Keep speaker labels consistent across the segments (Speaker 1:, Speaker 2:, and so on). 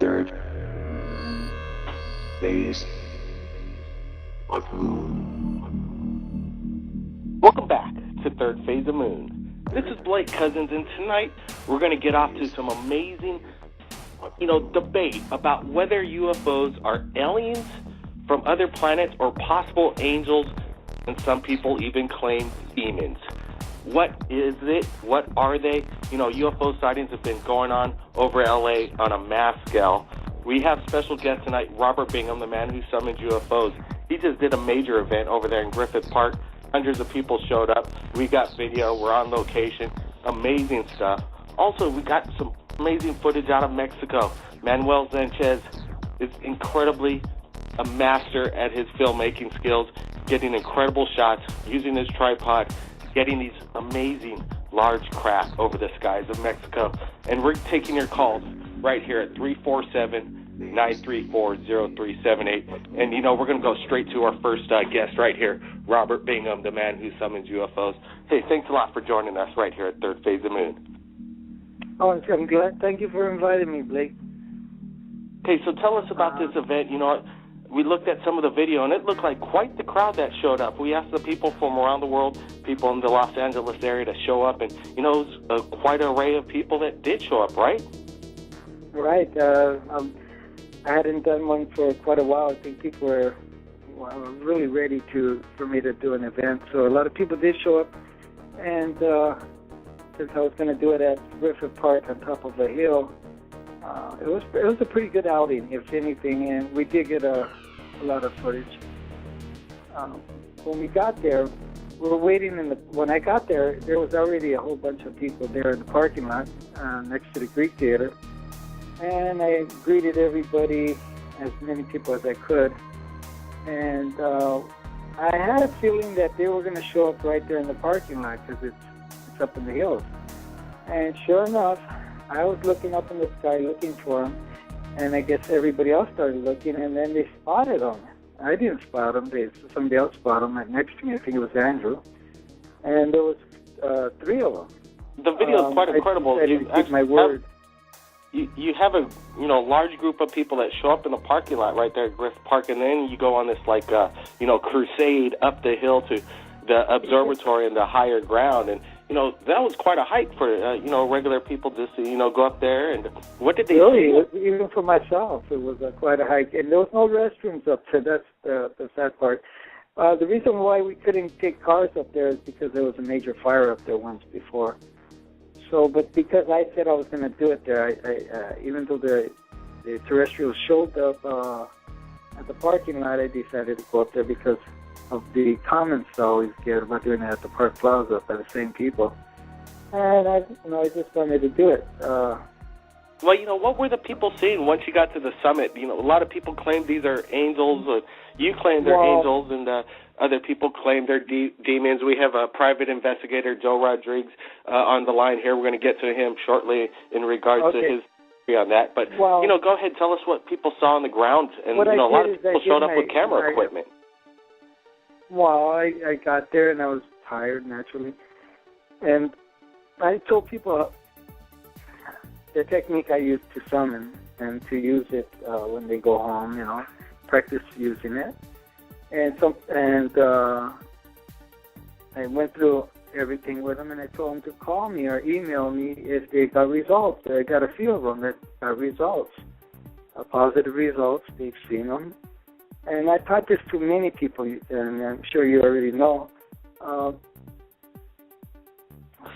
Speaker 1: Third phase of moon.
Speaker 2: Welcome back to Third Phase of Moon. This is Blake Cousins, and tonight we're going to get off to some amazing, debate about whether UFOs are aliens from other planets or possible angels, and some people even claim demons. What is it? What are they? UFO sightings have been going on over LA on a mass scale. We have special guest tonight, Robert Bingham, the man who summoned UFOs. He just did a major event over there in Griffith Park. Hundreds of people showed up. We got video. We're on location. Amazing stuff. Also, we got some amazing footage out of Mexico. Manuel Sanchez is incredibly a master at his filmmaking skills, getting incredible shots, using his tripod, getting these amazing large craft over the skies of Mexico. And we're taking your calls right here at 347-934-0378. And, we're going to go straight to our first guest right here, Robert Bingham, the man who summons UFOs. Hey, thanks a lot for joining us right here at Third Phase of Moon.
Speaker 3: Oh, I'm glad. Thank you for inviting me, Blake.
Speaker 2: Okay, so tell us about this event. We looked at some of the video, and it looked like quite the crowd that showed up. We asked the people from around the world, people in the Los Angeles area to show up, and, it was quite an array of people that did show up, right?
Speaker 3: Right. I hadn't done one for quite a while. I think people were really ready for me to do an event. So a lot of people did show up, and since I was going to do it at Griffith Park on top of a hill, it was a pretty good outing, if anything, and we did get a lot of footage. When we got there, we were waiting when I got there, there was already a whole bunch of people there in the parking lot next to the Greek Theater, and I greeted everybody, as many people as I could, and I had a feeling that they were going to show up right there in the parking lot because it's up in the hills. And sure enough, I was looking up in the sky looking for them, and I guess everybody else started looking, and then they spotted them. I didn't spot them. Somebody else spotted them right next to me. I think it was Andrew. And there was 3 of them.
Speaker 2: The video is quite incredible.
Speaker 3: I didn't keep my word.
Speaker 2: You have a large group of people that show up in the parking lot right there at Griffith Park, and then you go on this crusade up the hill to the observatory and the higher ground, and that was quite a hike for regular people just to go up there. And what did they see?
Speaker 3: Even for myself, it was quite a hike, and there was no restrooms up there. That's the sad part. The reason why we couldn't take cars up there is because there was a major fire up there once before. So, but because I said I was going to do it there, I even though the terrestrials showed up at the parking lot, I decided to go up there because of the comments I always get about doing it at the Park Plaza by the same people. And I just wanted to do it.
Speaker 2: Well, what were the people seeing once you got to the summit? A lot of people claim these are angels. You claim they're angels, and other people claim they're demons. We have a private investigator, Joe Rodriguez, on the line here. We're going to get to him shortly in regards to his theory on that. But, go ahead, tell us what people saw on the ground. And, a lot of people showed up with camera equipment.
Speaker 3: Well, I got there, and I was tired, naturally. And I told people the technique I use to summon and to use it when they go home, practice using it. And I went through everything with them, and I told them to call me or email me if they got results. I got a few of them that got results, positive results. They've seen them. And I taught this to many people, and I'm sure you already know.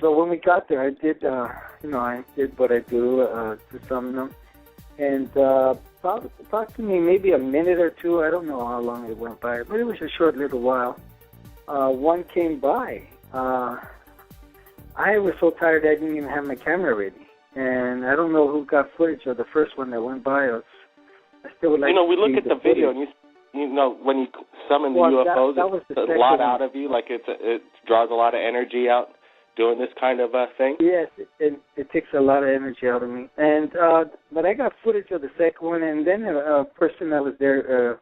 Speaker 3: So when we got there, I did, I did what I do to summon them. And approximately maybe a minute or two, I don't know how long it went by, but it was a short little while. One came by. I was so tired I didn't even have my camera ready. And I don't know who got footage of the first one that went by us. I still would like
Speaker 2: we look at the video, and when you summon the UFOs, it's a lot out of you, like it draws a lot of energy out doing this kind of thing?
Speaker 3: Yes, it takes a lot of energy out of me. And but I got footage of the second one, and then a person that was there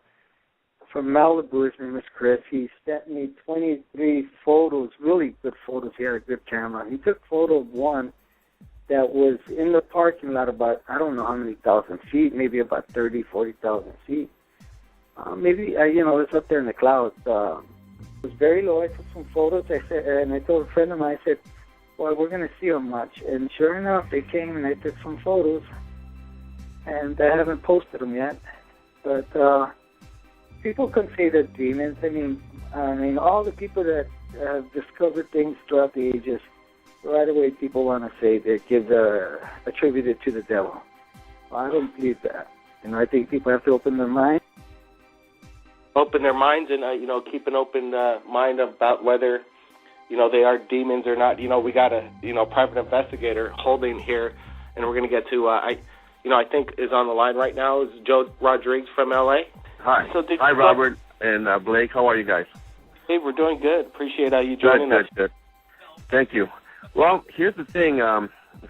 Speaker 3: from Malibu, his name is Chris, he sent me 23 photos, really good photos. He had a good camera. He took photo of one, that was in the parking lot about, I don't know how many thousand feet, maybe about 30, 40,000 feet. Maybe, it's up there in the clouds. It was very low. I took some photos. I said, and I told a friend of mine, I said, well, we're going to see them much. And sure enough, they came and I took some photos. And I haven't posted them yet. But people can say they're demons. I mean, all the people that have discovered things throughout the ages, right away people want to say they attribute it to the devil. Well, I don't believe that. I think people have to open their mind.
Speaker 2: Open their minds and, keep an open mind about whether, they are demons or not. We got a, private investigator holding here, and we're going to get to, I think is on the line right now is Joe Rodriguez from L.A.
Speaker 4: Hi. Hi, Robert and Blake. How are you guys?
Speaker 2: Hey, we're doing good. Appreciate you joining us.
Speaker 4: Good. Thank you. Well, here's the thing.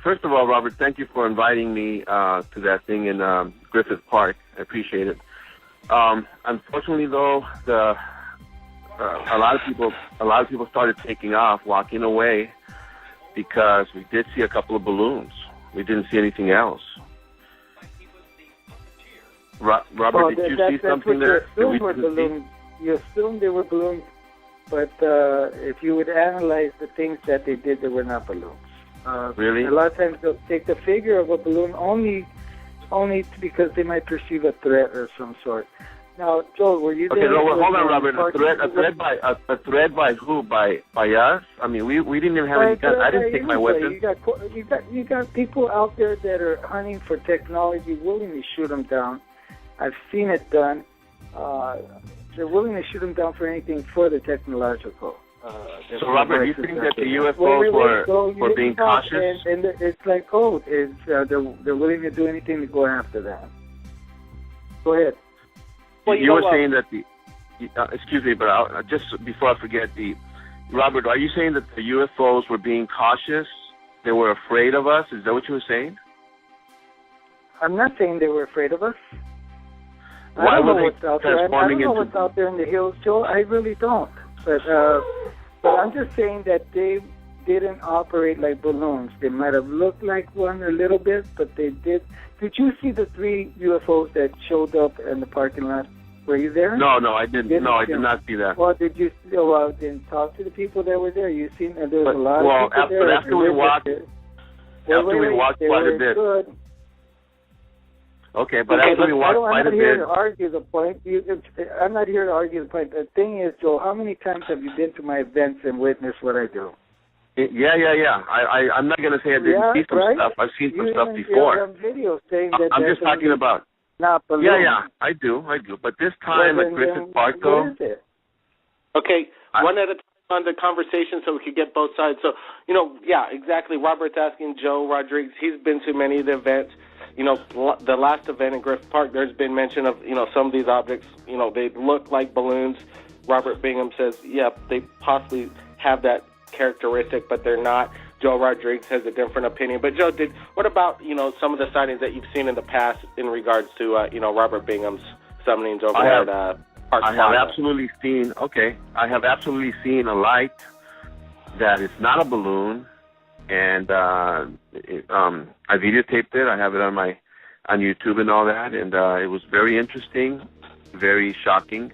Speaker 4: First of all, Robert, thank you for inviting me to that thing in Griffith Park. I appreciate it. Unfortunately, though, a lot of people started taking off, walking away, because we did see a couple of balloons. We didn't see anything else. Robert, did you see something there?
Speaker 3: You assumed they were balloons, but if you would analyze the things that they did, they were not balloons.
Speaker 4: Really?
Speaker 3: A lot of times they'll take the figure of a balloon only because they might perceive a threat or some sort. Now, Joel, were you there?
Speaker 4: Okay, no, hold on, Robert. A threat by who? By us? I mean, we didn't even have any guns. I didn't take my weapon.
Speaker 3: You got people out there that are hunting for technology, willing to shoot them down. I've seen it done. They're willing to shoot them down for anything for the technological.
Speaker 4: So, Robert, you think that the UFOs were being cautious?
Speaker 3: And it's like code. They're willing to do anything to go after that. Go ahead.
Speaker 4: Well, you were saying that excuse me, but just before I forget, Robert, are you saying that the UFOs were being cautious? They were afraid of us? Is that what you were saying?
Speaker 3: I'm not saying they were afraid of us.
Speaker 4: Why
Speaker 3: I don't know
Speaker 4: were
Speaker 3: what's out there. I don't know what's out there in the hills, Joe. I really don't. But I'm just saying that they didn't operate like balloons. They might have looked like one a little bit, but they did. Did you see the 3 UFOs that showed up in the parking lot? Were you there?
Speaker 4: No, I didn't. I did not see that.
Speaker 3: Well, did you? Well, then talk to the people that were there. You seen there was a lot of people there.
Speaker 4: After we walked quite a bit.
Speaker 3: Good.
Speaker 4: Okay, but after we walked quite a bit.
Speaker 3: I'm not here to argue the point. I'm not here to argue the point. The thing is, Joe, how many times have you been to my events and witnessed what I do?
Speaker 4: Yeah. I'm not going to say I didn't see some stuff. I've seen some stuff before.
Speaker 3: You have videos saying that.
Speaker 4: I'm just talking about.
Speaker 3: Not balloons.
Speaker 4: Yeah, I do. But this time at Griffith Park, though.
Speaker 3: What is it?
Speaker 2: Okay, one at a time on the conversation so we could get both sides. So, yeah, exactly. Robert's asking Joe Rodriguez. He's been to many of the events. The last event in Griffith Park, there's been mention of, some of these objects, they look like balloons. Robert Bingham says, yeah, they possibly have that characteristic, but they're not. Joe Rodriguez has a different opinion. But Joe, what about, some of the sightings that you've seen in the past in regards to, Robert Bingham's summonings over at Park
Speaker 4: I have absolutely seen a light that is not a balloon, and I videotaped it. I have it on YouTube and all that, and it was very interesting, very shocking.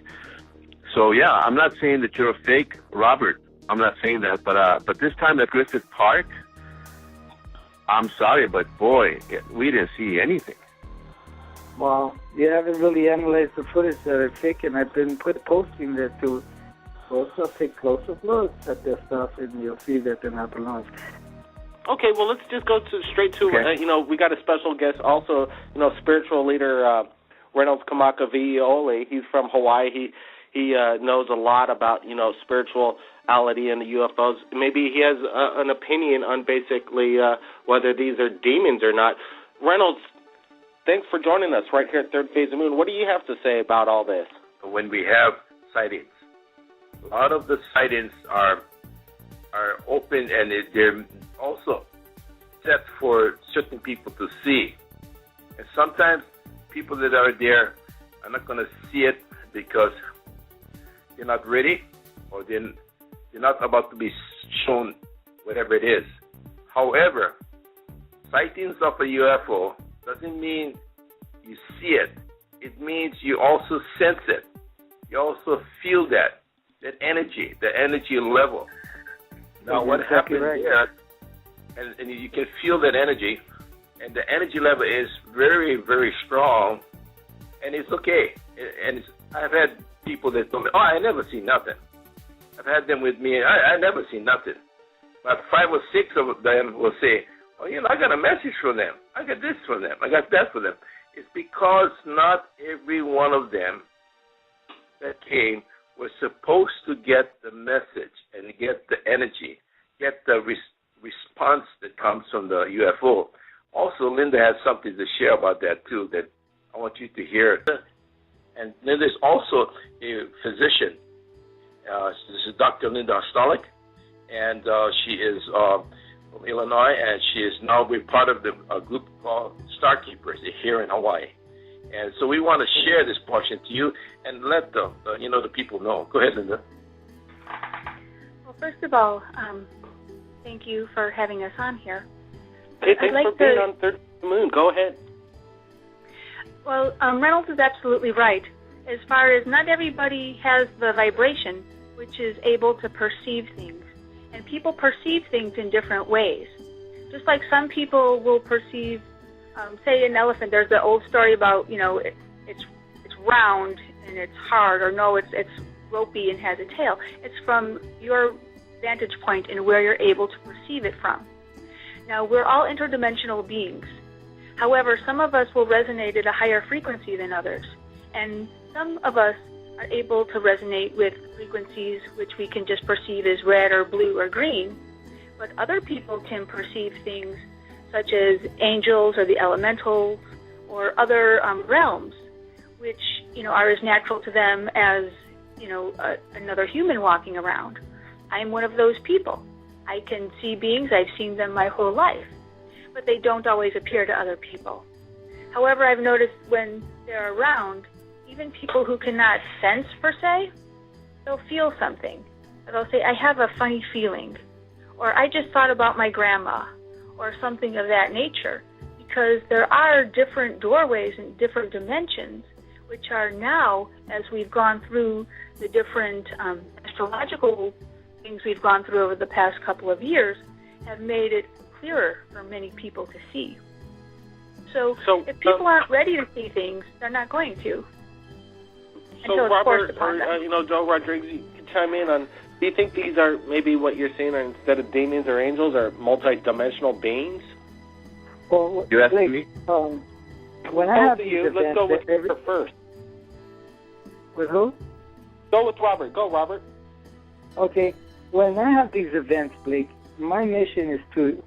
Speaker 4: So yeah, I'm not saying that you're a fake, Robert. I'm not saying that, but this time at Griffith Park, I'm sorry, but boy, we didn't see anything.
Speaker 3: Well, you haven't really analyzed the footage that I've taken. I've been posting that to also take closer looks at this stuff, and you'll see that they're not balloons. Okay, well, let's just go straight to, we got a special guest also, spiritual leader Reynolds Kamaka Violi. He's from Hawaii. He knows a lot about, spirituality and the UFOs. Maybe he has an opinion on basically whether these are demons or not. Reynolds, thanks for joining us right here at Third Phase of the Moon. What do you have to say about all this?
Speaker 5: When we have sightings, a lot of the sightings are open, and they're also set for certain people to see. And sometimes people that are there are not going to see it because they're not ready, or they're not about to be shown whatever it is. However, sightings of a UFO doesn't mean you see it. It means you also sense it. You also feel that energy level. Now, what happens there, and you can feel that energy, and the energy level is very, very strong, and it's okay. And I've had people that told me, oh, I never see nothing. I've had them with me, I never see nothing. But 5 or 6 of them will say, oh, I got a message from them. I got this from them. I got that from them. It's because not every one of them that came was supposed to get the message and get the energy, get the response that comes from the UFO. Also, Linda has something to share about that, too, that I want you to hear. And then there's also a physician. This is Dr. Linda Stolik, and she is from Illinois, and she is now part of a group called Starkeepers here in Hawaii. And so we want to share this portion to you and let the people know. Go ahead, Linda.
Speaker 6: Well, first of all, thank you for having us on here.
Speaker 2: Hey, thanks for being on Third Moon. Go ahead.
Speaker 6: Well, Reynolds is absolutely right. As far as not everybody has the vibration, which is able to perceive things. And people perceive things in different ways. Just like some people will perceive, say an elephant, there's the old story about, it's round and it's hard, or no, it's ropey and has a tail. It's from your vantage point and where you're able to perceive it from. Now, we're all interdimensional beings. However, some of us will resonate at a higher frequency than others. And some of us are able to resonate with frequencies which we can just perceive as red or blue or green. But other people can perceive things such as angels or the elementals or other realms, which, are as natural to them as, another human walking around. I'm one of those people. I can see beings. I've seen them my whole life, but they don't always appear to other people. However, I've noticed when they're around, even people who cannot sense, per se, they'll feel something. They'll say, I have a funny feeling, or I just thought about my grandma, or something of that nature, because there are different doorways and different dimensions, which are now, as we've gone through the different astrological things we've gone through over the past couple of years, have made it clearer for many people to see. So if people aren't ready to see things, they're not going to.
Speaker 2: So Robert, or Joe Rodriguez, you can chime in on, do you think these are maybe what you're saying are, instead of demons or angels, are multi-dimensional beings?
Speaker 3: Well,
Speaker 4: you asking me?
Speaker 3: When I have these events,
Speaker 2: let's go with her first.
Speaker 3: With who?
Speaker 2: Go with Robert. Go, Robert.
Speaker 3: Okay. When I have these events, Blake, my mission is to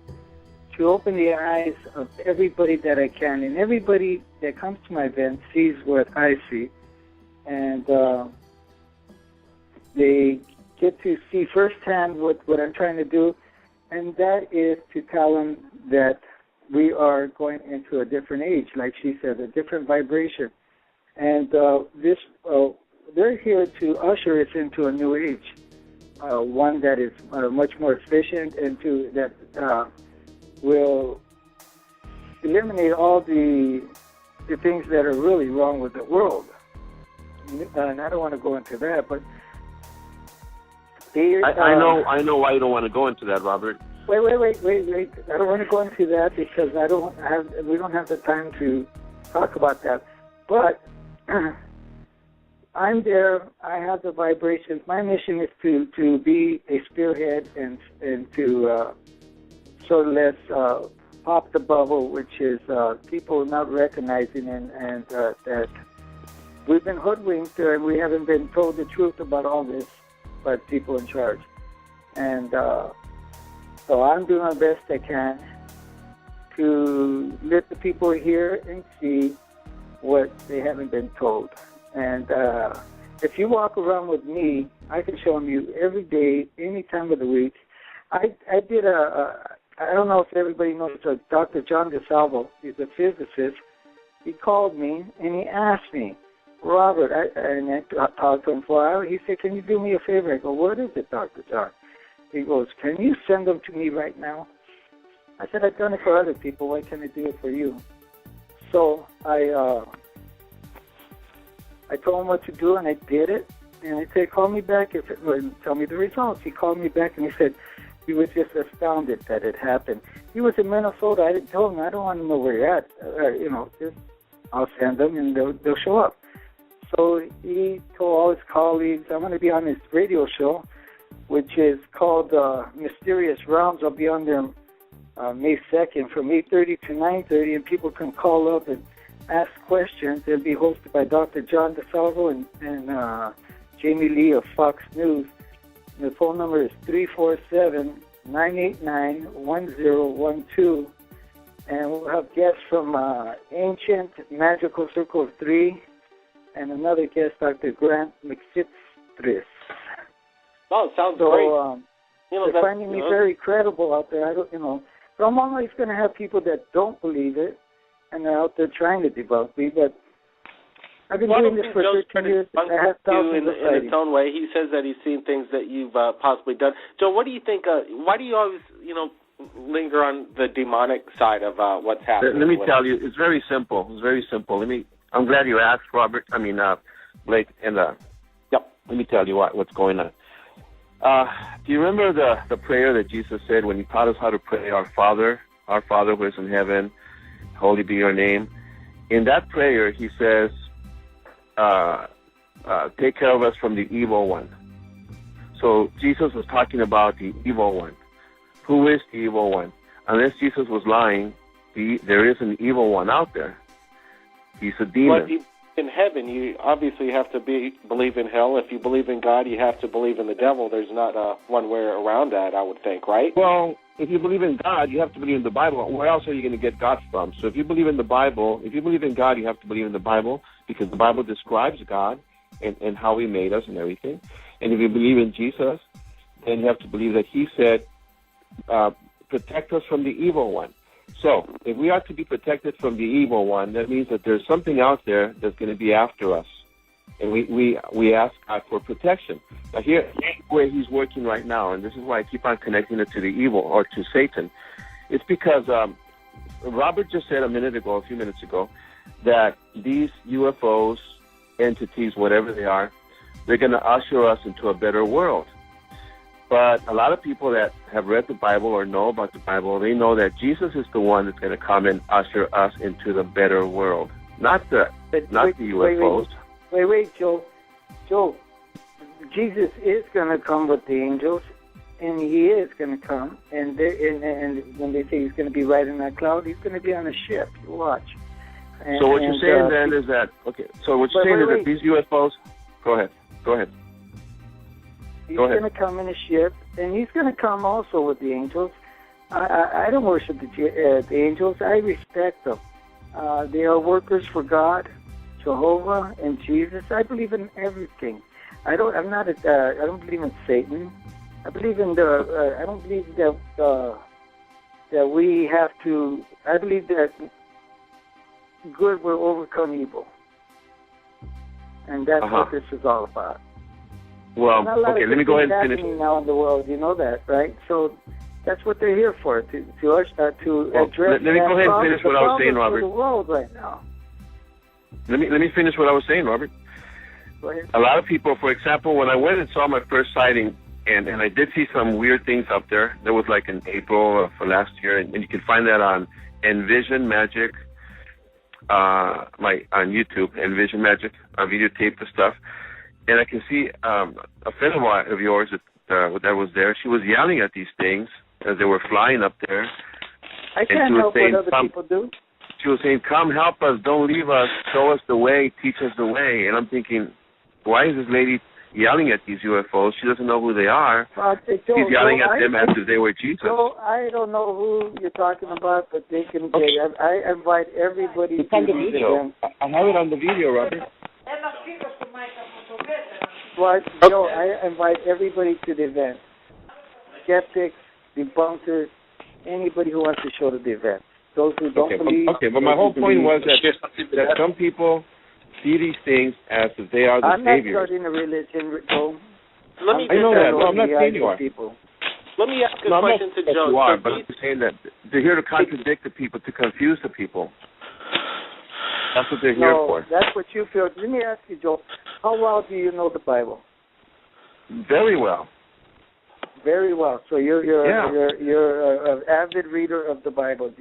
Speaker 3: open the eyes of everybody that I can, and everybody that comes to my event sees what I see. And they get to see firsthand what I'm trying to do, and that is to tell them that we are going into a different age, like she said, a different vibration. And they're here to usher us into a new age, one that is much more efficient and that will eliminate all the things that are really wrong with the world. And I don't want to go into that, but
Speaker 4: I know why you don't want to go into that, Robert.
Speaker 3: Wait. I don't want to go into that because we don't have the time to talk about that. But I'm there. I have the vibrations. My mission is to be a spearhead and to sort of let's pop the bubble, which is people not recognizing and that we've been hoodwinked and we haven't been told the truth about all this by people in charge. And so I'm doing my best I can to let the people hear and see what they haven't been told. And if you walk around with me, I can show you every day, any time of the week. I did I don't know if everybody knows Dr. John DeSalvo. He's a physicist. He called me and he asked me, Robert, I talked to him for an hour. He said, can you do me a favor? I go, what is it, Dr. John? He goes, can you send them to me right now? I said, I've done it for other people. Why can't I do it for you? So I told him what to do, and I did it. And I said, call me back tell me the results. He called me back, and he said he was just astounded that it happened. He was in Minnesota. I told him, I don't want to know where you're at. Just I'll send them, and they'll show up. So he told all his colleagues, I'm going to be on this radio show, which is called Mysterious Rounds. I'll be on there May 2nd from 8:30 to 9:30, and people can call up and ask questions. It'll be hosted by Dr. John DeSalvo and Jamie Lee of Fox News. And the phone number is 347-989-1012. And we'll have guests from Ancient Magical Circle of Three, and another guest, Dr. Grant McSittris.
Speaker 2: Oh, it sounds great.
Speaker 3: They're finding me very credible out there. But I'm always going to have people that don't believe it, and they're out there trying to debunk me. But I've been doing this for 13 years. I have thousands of sightings.
Speaker 2: In its own way, he says that he's seen things that you've possibly done. Joe, what do you think? Why do you always, linger on the demonic side of what's happening?
Speaker 4: Let me tell you, it's very simple. I'm glad you asked, Blake, and
Speaker 2: yep.
Speaker 4: Let me tell you what's going on. Do you remember the prayer that Jesus said when he taught us how to pray, our Father who is in heaven, holy be your name? In that prayer, he says, take care of us from the evil one. So Jesus was talking about the evil one. Who is the evil one? Unless Jesus was lying, there is an evil one out there. He's a demon.
Speaker 2: But in heaven, you obviously have to believe in hell. If you believe in God, you have to believe in the devil. There's not one way around that, I would think, right?
Speaker 4: Well, if you believe in God, you have to believe in the Bible. Where else are you going to get God from? So if you believe in the Bible, if you believe in God, you have to believe in the Bible, because the Bible describes God and how he made us and everything. And if you believe in Jesus, then you have to believe that he said, protect us from the evil one. So if we are to be protected from the evil one, that means that there's something out there that's going to be after us. And we ask God for protection. Now here's where he's working right now, and this is why I keep on connecting it to the evil or to Satan. It's because Robert just said a few minutes ago, that these UFOs, entities, whatever they are, they're going to usher us into a better world. But a lot of people that have read the Bible or know about the Bible, they know that Jesus is the one that's going to come and usher us into the better world, not the UFOs.
Speaker 3: Wait, Joe. Jesus is going to come with the angels, and he is going to come. And when they say he's going to be riding that cloud, he's going to be on a ship. You watch.
Speaker 4: So what you're saying then is that, okay, so what you're saying is that these UFOs, go ahead.
Speaker 3: He's going to come in a ship, and he's going to come also with the angels. I don't worship the angels. I respect them. They are workers for God, Jehovah, and Jesus. I believe in everything. I don't believe in Satan. I believe in I don't believe that we have to. I believe that good will overcome evil, and that's what this is all about.
Speaker 4: Well, okay, let me go ahead and finish.
Speaker 3: Now in the world, you know that, right? So that's what they're here for, to address.
Speaker 4: Let me go ahead and finish what I was saying, Robert.
Speaker 3: The world right now.
Speaker 4: Let me finish what I was saying, Robert.
Speaker 3: Go ahead.
Speaker 4: A lot of people, for example, when I went and saw my first sighting, and I did see some weird things up there. That was like in April for last year, and you can find that on Envision Magic, on YouTube, Envision Magic. I videotaped the stuff. And I can see a friend of yours that was there. She was yelling at these things as they were flying up there.
Speaker 3: I can't help what other people do.
Speaker 4: She was saying, come help us, don't leave us, show us the way, teach us the way. And I'm thinking, why is this lady yelling at these UFOs? She doesn't know who they are. She's yelling at them as if they were Jesus.
Speaker 3: So I don't know who you're talking about, but they can say, I invite everybody to the video.
Speaker 4: I have it on the video, Robert.
Speaker 3: Well, Joe, I invite everybody to the event. Skeptics, debunkers, anybody who wants to show to the event. Those who don't believe.
Speaker 4: Okay, but my whole point was that some people see these things as if they are the saviors.
Speaker 3: I'm not starting a religion, Joe.
Speaker 2: Let me
Speaker 4: I know that. No, I'm not saying you are.
Speaker 3: People.
Speaker 2: let me ask a
Speaker 4: No, I'm not
Speaker 2: question to
Speaker 4: saying that
Speaker 2: Joe.
Speaker 4: you are,
Speaker 2: So
Speaker 4: but I'm saying that they're here to contradict the people, to confuse the people. That's what they're here for.
Speaker 3: That's what you feel. Let me ask you, Joe, how well do you know the Bible?
Speaker 4: Very well.
Speaker 3: Very well. So you're
Speaker 4: Yeah.
Speaker 3: an avid reader of the Bible.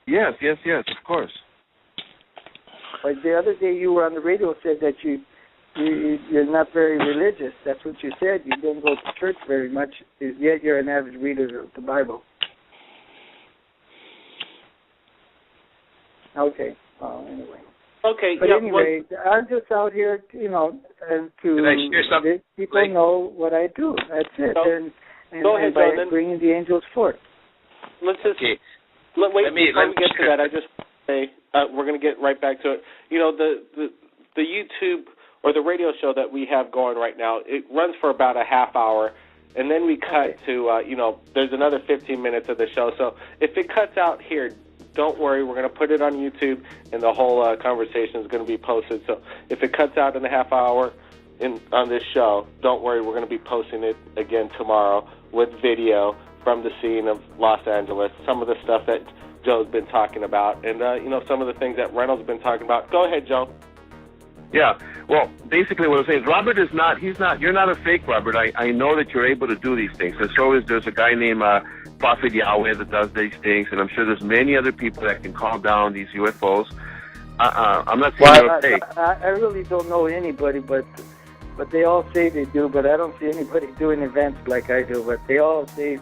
Speaker 4: Yes, of course.
Speaker 3: Like the other day, you were on the radio, said that you're not very religious. That's what you said. You don't go to church very much, yet you're an avid reader of the Bible. Okay. Well, anyway.
Speaker 2: Okay.
Speaker 3: But
Speaker 2: yeah,
Speaker 3: anyway, I'm just out here, and to
Speaker 5: Can I share something?
Speaker 3: let people know what I do. That's it.
Speaker 2: So,
Speaker 3: and
Speaker 2: go ahead,
Speaker 3: by
Speaker 2: Joe, then.
Speaker 3: bringing the angels forth.
Speaker 2: Let's just
Speaker 5: Okay.
Speaker 2: before we get to
Speaker 5: share.
Speaker 2: that, I just say we're going to get right back to it. The YouTube or the radio show that we have going right now, it runs for about a half hour, and then we cut to there's another 15 minutes of the show. So if it cuts out here, don't worry, we're going to put it on YouTube, and the whole conversation is going to be posted. So if it cuts out in a half hour on this show, don't worry, we're going to be posting it again tomorrow with video from the scene of Los Angeles, some of the stuff that Joe's been talking about, and some of the things that Reynolds been talking about. Go ahead, Joe.
Speaker 4: Yeah. Well, basically what I'm saying is Robert is not, you're not a fake, Robert. I know that you're able to do these things. And so there's a guy named Prophet Yahweh that does these things, and I'm sure there's many other people that can call down these UFOs. I'm not saying you're fake.
Speaker 3: I really don't know anybody, but they all say they do, but I don't see anybody doing events like I do, but they all say,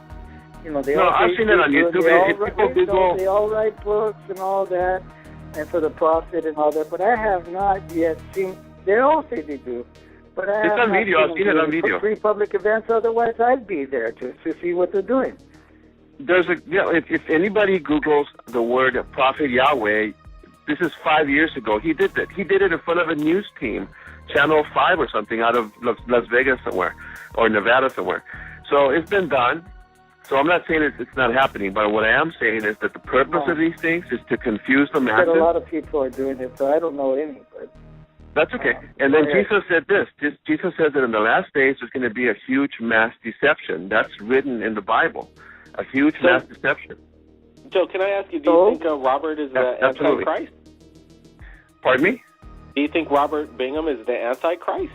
Speaker 4: I've seen it on YouTube.
Speaker 3: They all write books and all that, and for the Prophet and all that, but I have not yet seen. They all say they do, but I have
Speaker 4: on
Speaker 3: not
Speaker 4: video. I've seen it on video.
Speaker 3: Free public events. Otherwise, I'd be there to see what they're doing.
Speaker 4: If anybody Googles the word Prophet Yahweh, this is 5 years ago. He did that. He did it in front of a news team, Channel 5 or something, out of Las Vegas somewhere or Nevada somewhere. So it's been done. So I'm not saying it's not happening, but what I am saying is that the purpose of these things is to confuse the masses.
Speaker 3: But a lot of people are doing it, so I don't know any. But
Speaker 4: that's okay. And then Jesus said this. Jesus says that in the last days there's going to be a huge mass deception. That's written in the Bible. A huge mass deception.
Speaker 2: Joe, can I ask you, do you think Robert is the Antichrist?
Speaker 4: Pardon me?
Speaker 2: Do you think Robert Bingham is the Antichrist?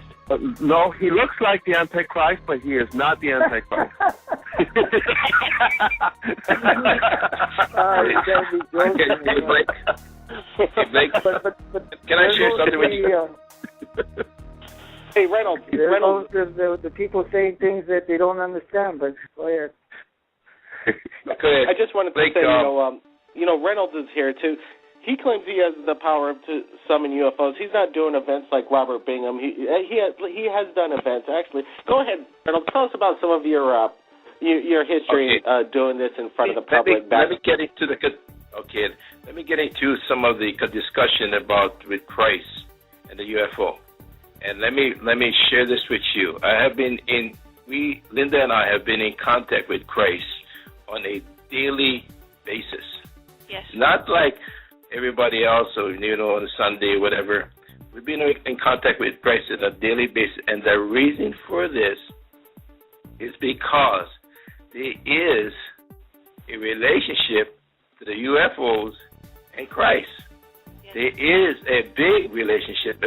Speaker 4: No, he looks like the Antichrist, but he is not the Antichrist.
Speaker 5: Blake, can I share something with you?
Speaker 2: Hey, Reynolds.
Speaker 3: The people saying things that they don't understand, but go ahead.
Speaker 2: I just wanted to say, Reynolds is here too. He claims he has the power to summon UFOs. He's not doing events like Robert Bingham. He has done events actually. Go ahead, Reynolds. Tell us about some of your history doing this in front of the public.
Speaker 5: Let me get into some of the discussion about with Christ and the UFO, and let me share this with you. Linda and I have been in contact with Christ on a daily basis.
Speaker 6: Yes.
Speaker 5: Not like everybody else, or on a Sunday, whatever. We've been in contact with Christ on a daily basis, and the reason for this is because there is a relationship to the UFOs and Christ. Yes. There is a big relationship.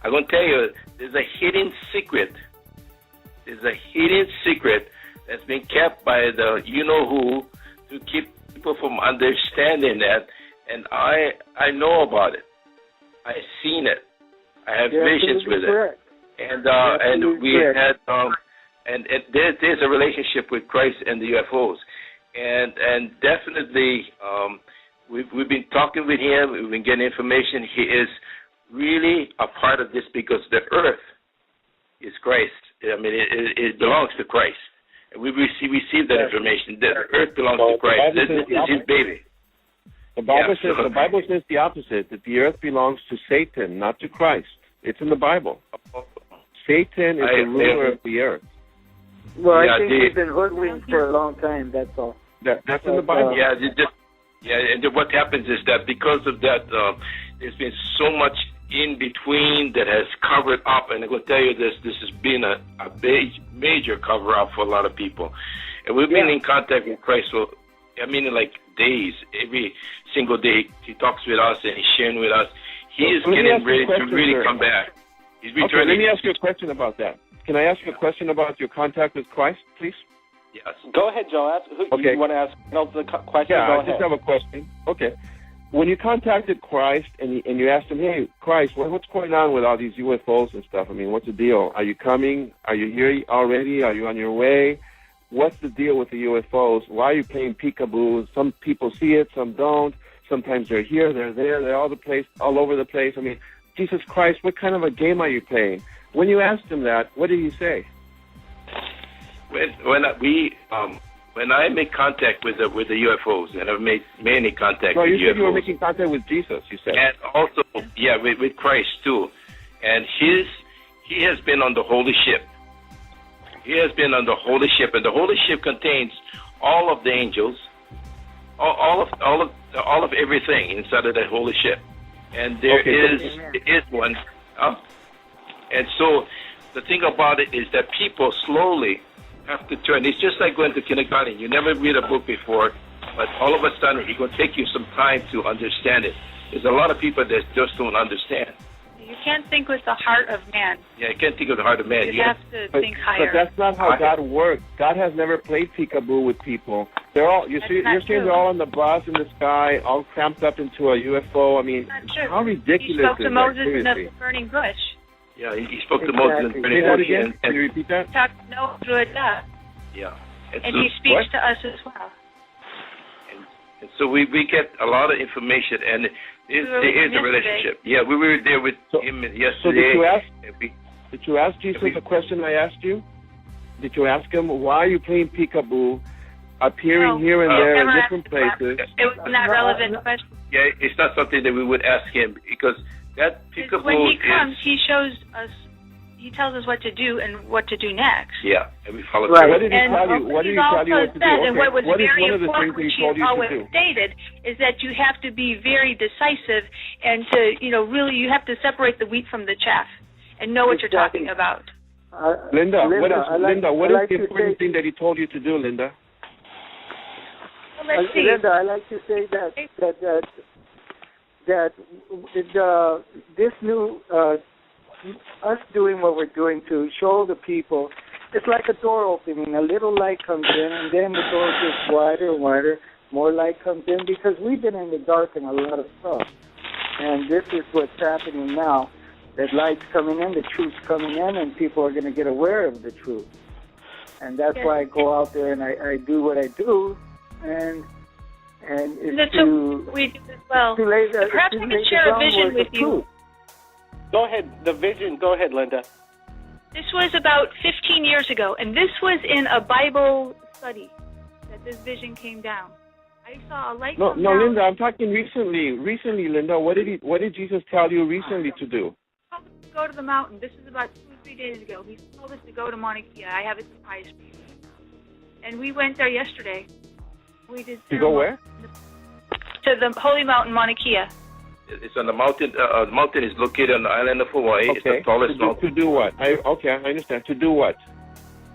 Speaker 5: I'm going to tell you, there's a hidden secret. There's a hidden secret that's been kept by the you-know-who to keep people from understanding that. And I know about it. I've seen it. I have visions with it. And we had and there's a relationship with Christ and the UFOs. And definitely we've been talking with him, we've been getting information. He is really a part of this because the earth is Christ. I mean it belongs to Christ. And we received that information. The earth belongs to Christ. This is his baby.
Speaker 4: The Bible says the opposite, that the earth belongs to Satan, not to Christ. It's in the Bible. Satan is the ruler of the earth.
Speaker 3: Well, I think we've been hoodwinked for a long time, that's all.
Speaker 4: That's in the Bible.
Speaker 5: And what happens is that because of that, there's been so much in between that has covered up, and I'm going to tell you this has been a major cover-up for a lot of people. And we've been in contact with Christ for, like days. Every single day, he talks with us and he's sharing with us. He is getting ready to really come back. He's returning.
Speaker 4: Okay, let me ask you a question about that. Can I ask you a question about your contact with Christ, please?
Speaker 5: Yes.
Speaker 2: Go ahead, Joe.
Speaker 4: Okay.
Speaker 2: You want to ask the question?
Speaker 4: Yeah,
Speaker 2: Go
Speaker 4: I
Speaker 2: ahead.
Speaker 4: just have a question. Okay. When you contacted Christ and you asked him, hey, Christ, what's going on with all these UFOs and stuff? I mean, what's the deal? Are you coming? Are you here already? Are you on your way? What's the deal with the UFOs? Why are you playing peekaboo? Some people see it, some don't. Sometimes they're here, they're there, they're all over the place. I mean, Jesus Christ, what kind of a game are you playing? When you asked him that, what did he say?
Speaker 5: When I make contact with the UFOs, and I've made many contacts with
Speaker 4: you
Speaker 5: UFOs.
Speaker 4: said you were making contact with Jesus, you said.
Speaker 5: And also, with Christ too. And he has been on the holy ship. He has been on the holy ship, and the holy ship contains all of the angels, all of everything inside of that holy ship. And there is one. And so the thing about it is that people slowly have to turn. It's just like going to kindergarten. You never read a book before, but all of a sudden it's going to take you some time to understand it. There's a lot of people that just don't understand.
Speaker 6: You can't think with the heart of man.
Speaker 5: Yeah, you can't think of the heart of man.
Speaker 6: You have to think higher.
Speaker 4: But that's not how God works. God has never played peekaboo with people. They're all you're saying they're all on the bus in the sky, all cramped up into a UFO. I mean, how ridiculous
Speaker 6: is that? He spoke to Moses
Speaker 4: seriously?
Speaker 6: in the burning bush.
Speaker 5: Yeah, he spoke to Moses in the burning bush.
Speaker 4: Can you repeat that?
Speaker 6: He talked to Noah through it.
Speaker 5: Yeah.
Speaker 6: And he speaks to us as well.
Speaker 5: And so we get a lot of information, and there is a relationship. Yeah, we were there with him yesterday.
Speaker 4: So did you ask Jesus the question I asked you? Did you ask him, why are you playing peekaboo, appearing here and there in different places?
Speaker 6: It was not relevant question.
Speaker 5: Yeah, it's not something that we would ask him, because that peekaboo
Speaker 6: when he comes, he shows us, he tells us what to do and what to do next.
Speaker 5: Yeah, and we follow
Speaker 4: right.
Speaker 5: through.
Speaker 4: What did he tell you? What did he tell you what to do? Okay.
Speaker 6: And what was
Speaker 4: what is
Speaker 6: very
Speaker 4: one of the
Speaker 6: important,
Speaker 4: things
Speaker 6: which
Speaker 4: he told you
Speaker 6: always
Speaker 4: to do?
Speaker 6: stated, is that you have to be very decisive and to, really, you have to separate the wheat from the chaff and know what you're talking about.
Speaker 4: Linda, what is the important
Speaker 3: thing
Speaker 4: that he told you to do, Linda?
Speaker 6: Well, let's see.
Speaker 3: Linda, I like to say that this new us doing what we're doing to show the people, it's like a door opening. A little light comes in, and then the door gets wider and wider. More light comes in, because we've been in the dark in a lot of stuff. And this is what's happening now. That light's coming in, the truth's coming in, and people are going to get aware of the truth. And that's why I go out there and I do what I do, and it's
Speaker 6: we do as well. Perhaps we can share a vision with you.
Speaker 2: Go ahead, the vision. Go ahead, Linda.
Speaker 6: This was about 15 years ago, and this was in a Bible study that this vision came down. I saw a light come down.
Speaker 4: Linda, I'm talking recently. Recently, Linda, what did Jesus tell you recently to do?
Speaker 6: Go to the mountain. This is about 2 or 3 days ago. He told us to go to Mauna Kea. I have a surprise for you. And we went there yesterday. We did.
Speaker 4: To go where?
Speaker 6: To the holy mountain, Mauna Kea.
Speaker 5: It's on the mountain. The mountain is located on the island of Hawaii.
Speaker 4: Okay.
Speaker 5: It's the tallest mountain.
Speaker 4: To do what? I understand. To do what?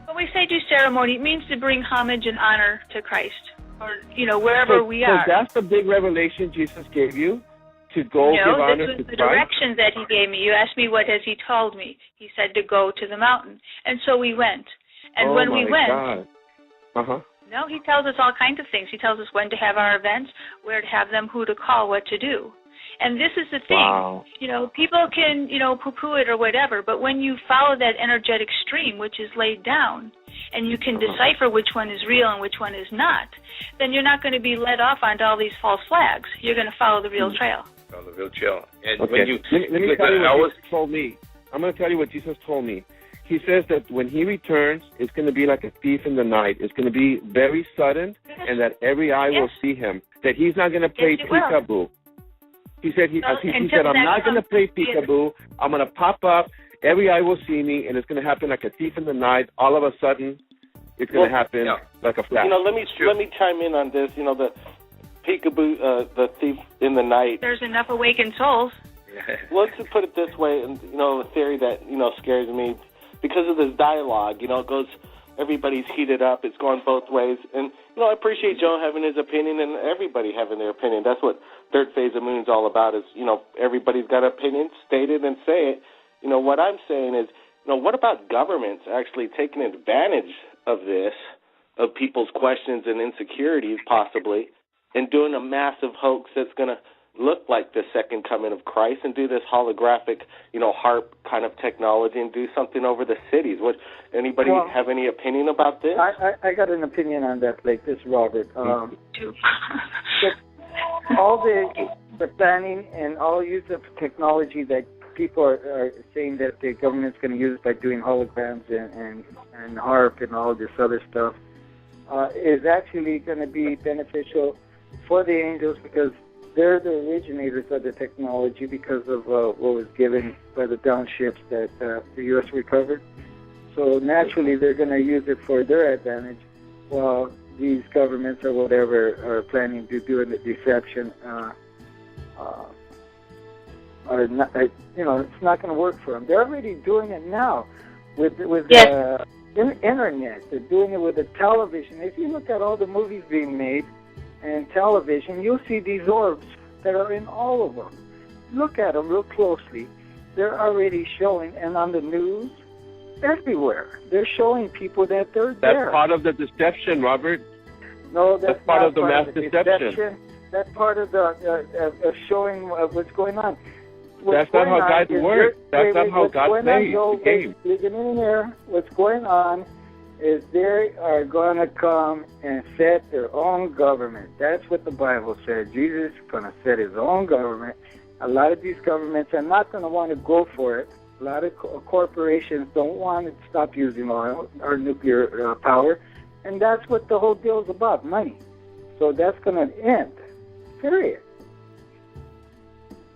Speaker 6: When we say do ceremony, it means to bring homage and honor to Christ, or wherever we are.
Speaker 4: So that's the big revelation Jesus gave you, to go give honor to Christ? No, this was the
Speaker 6: directions that he gave me. You asked me what has he told me. He said to go to the mountain, and so we went. And when we went, no, he tells us all kinds of things. He tells us when to have our events, where to have them, who to call, what to do. And this is the thing,
Speaker 4: wow.
Speaker 6: People can, poo-poo it or whatever, but when you follow that energetic stream, which is laid down, and you can decipher which one is real and which one is not, then you're not going to be led off onto all these false flags. You're going to follow the real trail.
Speaker 5: Follow the real trail. And
Speaker 4: okay.
Speaker 5: when you
Speaker 4: let me tell you what Jesus told me. I'm going to tell you what Jesus told me. He says that when he returns, it's going to be like a thief in the night. It's going to be very sudden, and that every eye will see him. That he's not going to play peekaboo. He said, I'm not going to play peekaboo. I'm going to pop up. Every eye will see me, and it's going to happen like a thief in the night. All of a sudden, it's going to happen like a flash.
Speaker 2: Let me chime in on this. The peekaboo, the thief in the night.
Speaker 6: There's enough awakened souls.
Speaker 2: Let's just put it this way, and a theory that scares me because of this dialogue. It goes everybody's heated up. It's going both ways. And, I appreciate Joe having his opinion and everybody having their opinion. That's what Third Phase of Moon's all about is, everybody's got an opinion, state it and say it. What I'm saying is, what about governments actually taking advantage of this, of people's questions and insecurities possibly, and doing a massive hoax that's going to look like the second coming of Christ and do this holographic, HARP kind of technology and do something over the cities? Anybody have any opinion about this?
Speaker 3: I got an opinion on that, Blake. This is Robert. All the planning and all use of technology that people are saying that the government's going to use by doing holograms and HARP and all this other stuff is actually going to be beneficial for the angels because they're the originators of the technology because of what was given by the downships that the U.S. recovered. So naturally, they're going to use it for their advantage, while these governments or whatever are planning to do the deception. Are not, it's not going to work for them. They're already doing it now with
Speaker 6: yes.
Speaker 3: Internet. They're doing it with the television. If you look at all the movies being made and television, you'll see these orbs that are in all of them. Look at them real closely. They're already showing, and on the news, everywhere. They're showing people that they're there.
Speaker 4: That's part of the deception, Robert.
Speaker 3: No, that's
Speaker 4: part
Speaker 3: not
Speaker 4: of the mass deception.
Speaker 3: That's part of the showing what's going on.
Speaker 4: That's not how God works. That's not how God made the game.
Speaker 3: Listen in here. What's going on is they are going to come and set their own government. That's what the Bible says. Jesus is going to set his own government. A lot of these governments are not going to want to go for it. A lot of corporations don't want to stop using oil or nuclear power. And that's what the whole deal is about, money. So that's going to end, period.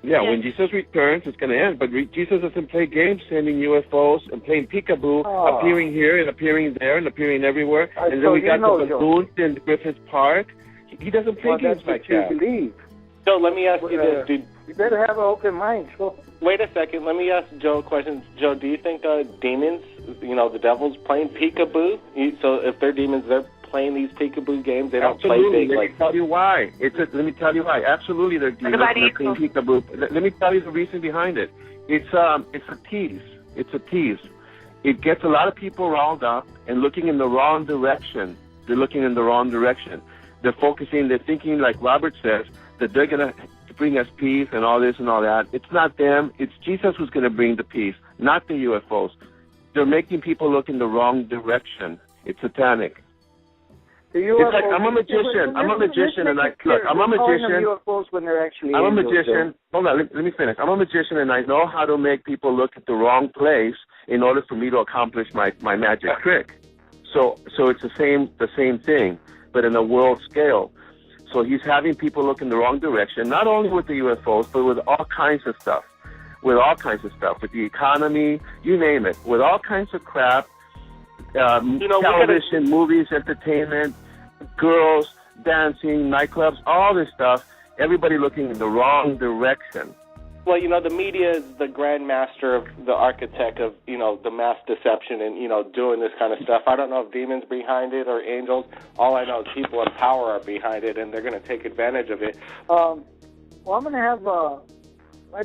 Speaker 4: Yeah, when Jesus returns, it's going to end. But Jesus doesn't play games sending UFOs and playing peekaboo, appearing here and appearing there and appearing everywhere. And then we got the balloons in Griffith Park. He doesn't play games like that.
Speaker 3: Believe.
Speaker 2: Joe, let me ask you this, dude.
Speaker 3: You better have an open mind, Joe.
Speaker 2: Wait a second. Let me ask Joe a question. Joe, do you think demons, the devil's playing peekaboo? So if they're demons, they're playing these peekaboo games. They don't play big.
Speaker 4: Let me tell you why. Let me tell you why. Absolutely, they're demons. They're playing peekaboo. Let me tell you the reason behind it. It's a tease. It's a tease. It gets a lot of people riled up and looking in the wrong direction. They're looking in the wrong direction. They're focusing. They're thinking, like Robert says, that they're going to bring us peace and all this and all that. It's not them. It's Jesus who's going to bring the peace, not the UFOs. They're making people look in the wrong direction. It's satanic. It's like I'm a magician. I'm a magician, and I'm a magician.
Speaker 3: UFOs when they're actually
Speaker 4: I'm a magician. Hold on, let me finish. I'm a magician, and I know how to make people look at the wrong place in order for me to accomplish my magic trick. So it's the same thing, but in a world scale. So he's having people look in the wrong direction, not only with the UFOs, but with all kinds of stuff. With the economy, you name it, with all kinds of crap, television, movies, entertainment, girls, dancing, nightclubs, all this stuff, everybody looking in the wrong direction.
Speaker 2: Well, the media is the grand master of the architect of, the mass deception and, doing this kind of stuff. I don't know if demons behind it or angels. All I know is people in power are behind it, and they're going to take advantage of it.
Speaker 3: Well, I'm going to have, I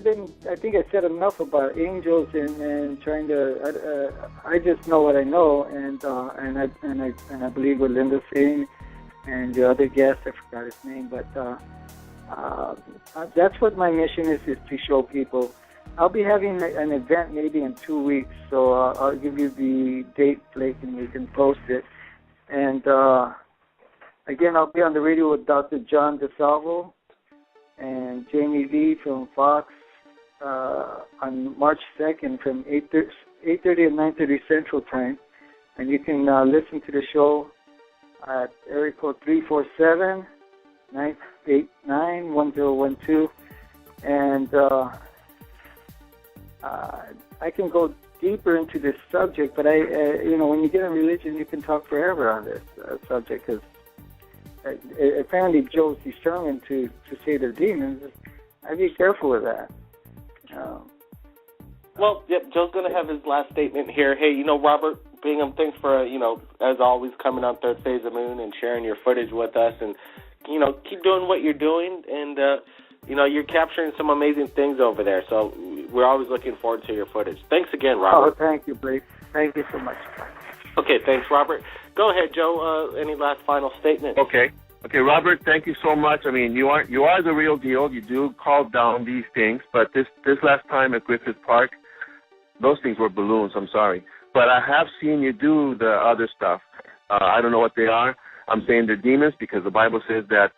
Speaker 3: think I said enough about angels and trying to, I just know what I know, and I believe what Linda's saying, and the other guest, I forgot his name, but that's what my mission is to show people. I'll be having an event maybe in 2 weeks, so I'll give you the date, Blake, and you can post it. And again, I'll be on the radio with Dr. John DeSalvo and Jamie Lee from Fox on March 2nd from 8:30 and 9:30 Central Time. And you can listen to the show at area code 347-989-1012. And I can go deeper into this subject, but when you get in religion, you can talk forever on this subject, because apparently Joe's determined to say they're demons. I'd be careful with that.
Speaker 2: Well, yep, Joe's going to have his last statement here. Hey, Robert, Bingham, thanks for, as always, coming on Third Phase of Moon and sharing your footage with us. And, keep doing what you're doing. And, you're capturing some amazing things over there. So we're always looking forward to your footage. Thanks again, Robert.
Speaker 3: Oh, thank you, Blake. Thank you so much.
Speaker 2: Okay, thanks, Robert. Go ahead, Joe. Any last final statement?
Speaker 4: Okay, Robert, thank you so much. I mean, you are the real deal. You do call down these things, but this last time at Griffith Park, those things were balloons. I'm sorry, but I have seen you do the other stuff. I don't know what they are. I'm saying they're demons because the Bible says that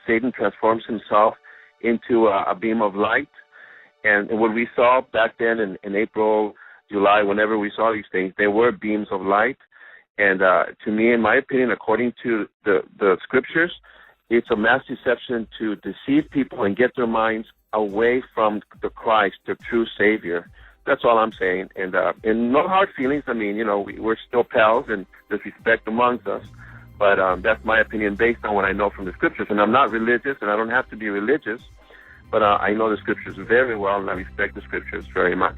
Speaker 4: Satan transforms himself into a beam of light, and what we saw back then in April, July, whenever we saw these things, they were beams of light. And to me, in my opinion, according to the scriptures, it's a mass deception to deceive people and get their minds away from the Christ, the true Savior. That's all I'm saying. And no hard feelings. I mean, we're still pals and there's respect amongst us. But that's my opinion based on what I know from the scriptures. And I'm not religious, and I don't have to be religious. But I know the scriptures very well, and I respect the scriptures very much.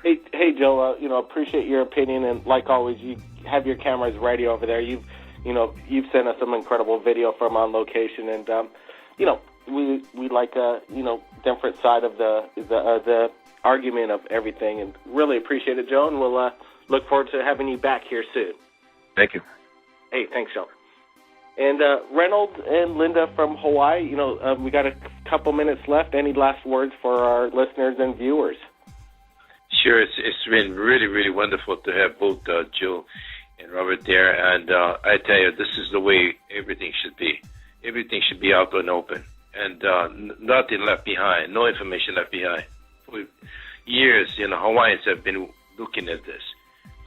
Speaker 2: Hey, Joe. Appreciate your opinion, and like always, you have your cameras ready over there. You've sent us some incredible video from on location, and we like a different side of the argument of everything, and really appreciate it, Joe. And we'll look forward to having you back here soon.
Speaker 4: Thank you.
Speaker 2: Hey, thanks, Joe. And Reynolds and Linda from Hawaii. We got a couple minutes left. Any last words for our listeners and viewers?
Speaker 5: Sure, it's been really, really wonderful to have both Joe and Robert there. And I tell you, this is the way everything should be. Everything should be out and open, and nothing left behind, no information left behind. For years, Hawaiians have been looking at this.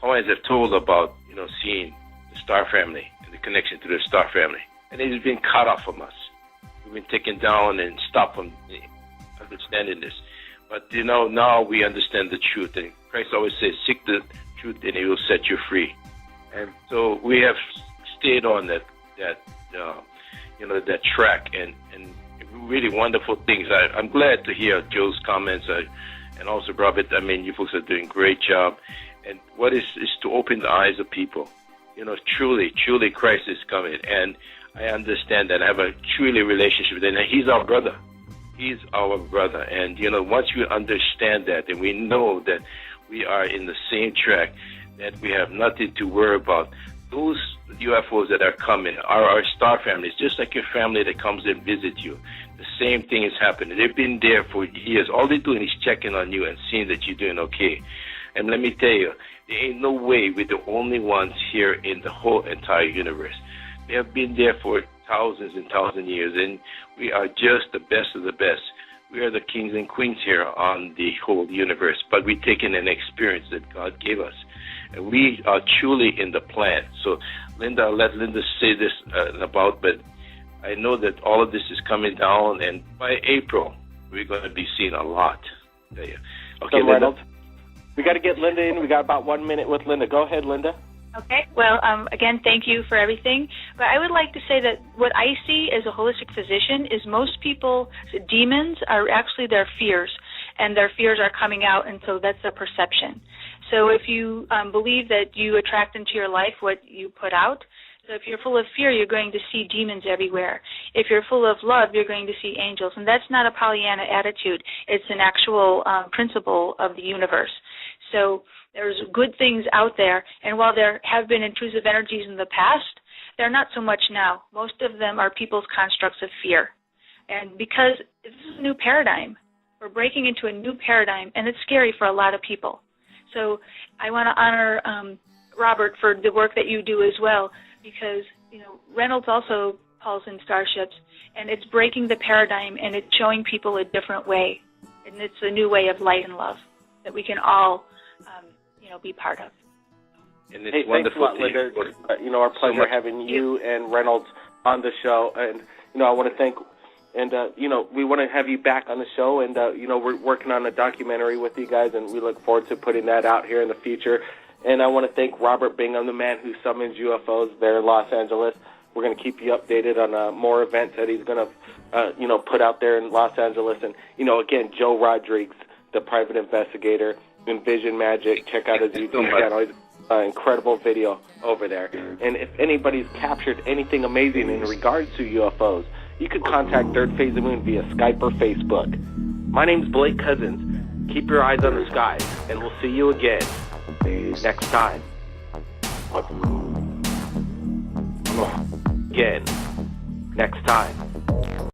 Speaker 5: Hawaiians have told about, seeing the star family and the connection to the star family. And it has been cut off from us. We've been taken down and stopped from understanding this. But, now we understand the truth. And Christ always says, seek the truth and it will set you free. And so we have stayed on that track and really wonderful things. I'm glad to hear Joe's comments and also Robert. I mean, you folks are doing a great job. And what is to open the eyes of people. Truly Christ is coming. And I understand that. I have a truly relationship with him. And he's our brother. He's our brother. And, once you understand that and we know that we are in the same track, that we have nothing to worry about, those UFOs that are coming are our star families, just like your family that comes and visit you. The same thing is happening. They've been there for years. All they're doing is checking on you and seeing that you're doing okay. And let me tell you, there ain't no way we're the only ones here in the whole entire universe. They have been there for thousands and thousands of years, and we are just the best of the best. We are the kings and queens here on the whole universe, but we're taking an experience that God gave us. And we are truly in the plan. So, Linda, I'll let Linda say this but I know that all of this is coming down, and by April, we're going to be seeing a lot. Okay,
Speaker 2: so, Reynolds, we got to get Linda in. We got about 1 minute with Linda. Go ahead, Linda.
Speaker 6: Okay. Well, again, thank you for everything. But I would like to say that what I see as a holistic physician is most people, demons are actually their fears, and their fears are coming out, and so that's a perception. So if you believe that you attract into your life what you put out, so if you're full of fear, you're going to see demons everywhere. If you're full of love, you're going to see angels. And that's not a Pollyanna attitude. It's an actual principle of the universe. So there's good things out there, and while there have been intrusive energies in the past, they're not so much now. Most of them are people's constructs of fear. And because this is a new paradigm, we're breaking into a new paradigm, and it's scary for a lot of people. So I want to honor Robert for the work that you do as well, because Reynolds also calls in starships, and it's breaking the paradigm, and it's showing people a different way, and it's a new way of light and love that we can all be part of.
Speaker 5: And it's wonderful.
Speaker 2: Thanks a lot, Linda. Our pleasure having you and Reynolds on the show, and I want to thank. And, we want to have you back on the show, and, we're working on a documentary with you guys, and we look forward to putting that out here in the future. And I want to thank Robert Bingham, the man who summons UFOs there in Los Angeles. We're going to keep you updated on more events that he's going to, put out there in Los Angeles. And, again, Joe Rodriguez, the private investigator, Envision Magic. Check out his YouTube channel. incredible video over there. And if anybody's captured anything amazing in regards to UFOs, you can contact Third Phase of the Moon via Skype or Facebook. My name's Blake Cousins. Keep your eyes on the skies, and we'll see you again next time. Again, next time.